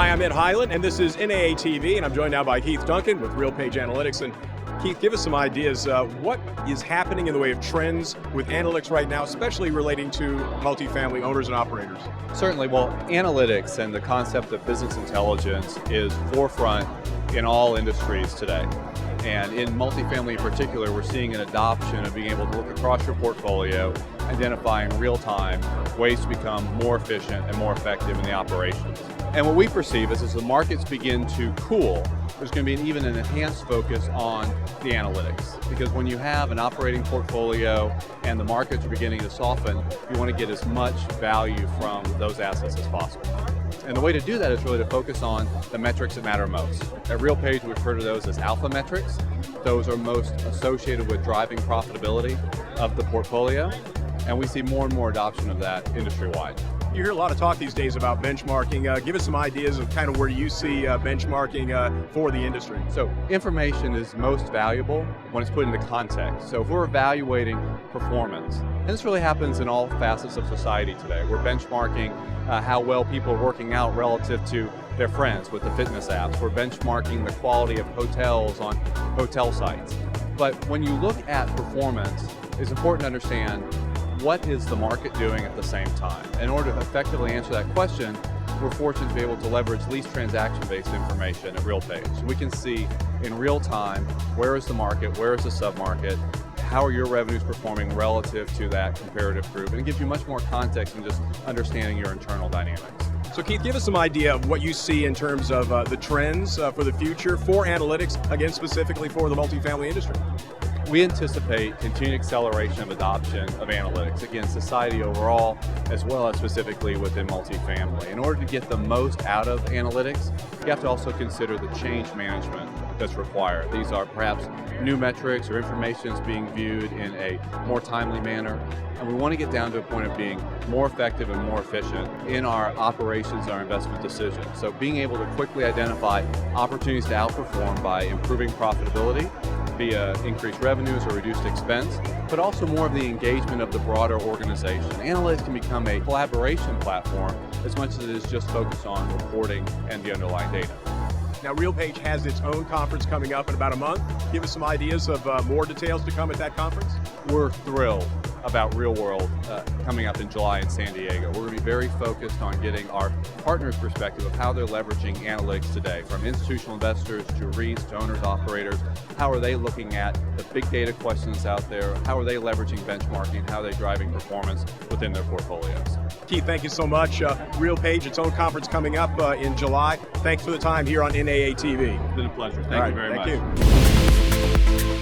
Hi, I'm Ed Highland, and this is NAA TV, and I'm joined now by Keith Duncan with RealPage Analytics. And Keith, give us some ideas. What is happening in the way of trends with analytics right now, especially relating to multifamily owners and operators? Certainly. Well, analytics and the concept of business intelligence is forefront in all industries today. And in multifamily in particular, we're seeing an adoption of being able to look across your portfolio, identify in real time ways to become more efficient and more effective in the operations. And what we perceive is as the markets begin to cool, there's going to be even an enhanced focus on the analytics. Because when you have an operating portfolio and the markets are beginning to soften, you want to get as much value from those assets as possible. And the way to do that is really to focus on the metrics that matter most. At RealPage, we refer to those as alpha metrics. Those are most associated with driving profitability of the portfolio. And we see more and more adoption of that industry-wide. You hear a lot of talk these days about benchmarking. Give us some ideas of kind of where you see benchmarking for the industry. So information is most valuable when it's put into context. So if we're evaluating performance, and this really happens in all facets of society today, we're benchmarking how well people are working out relative to their friends with the fitness apps. We're benchmarking the quality of hotels on hotel sites. But when you look at performance, it's important to understand what is the market doing at the same time. In order to effectively answer that question, we're fortunate to be able to leverage lease transaction-based information at RealPage. So we can see in real time, where is the market, where is the sub-market, how are your revenues performing relative to that comparative group, and it gives you much more context than just understanding your internal dynamics. So Keith, give us some idea of what you see in terms of the trends for the future for analytics, again, specifically for the multifamily industry. We anticipate continued acceleration of adoption of analytics, again, society overall, as well as specifically within multifamily. In order to get the most out of analytics, you have to also consider the change management that's required. These are perhaps new metrics or information that's being viewed in a more timely manner. And we want to get down to a point of being more effective and more efficient in our operations and our investment decisions. So being able to quickly identify opportunities to outperform by improving profitability via increased revenues or reduced expense, but also more of the engagement of the broader organization. Analytics can become a collaboration platform as much as it is just focused on reporting and the underlying data. Now, RealPage has its own conference coming up in about a month. Give us some ideas of more details to come at that conference. We're thrilled about Real World coming up in July in San Diego. We're going to be very focused on getting our partners' perspective of how they're leveraging analytics today, from institutional investors to REITs to owners, operators. How are they looking at the big data questions out there? How are they leveraging benchmarking? How are they driving performance within their portfolios? Keith, thank you so much. RealPage, its own conference coming up in July. Thanks for the time here on NAA TV. It's been a pleasure. Thank you very much. Thank you.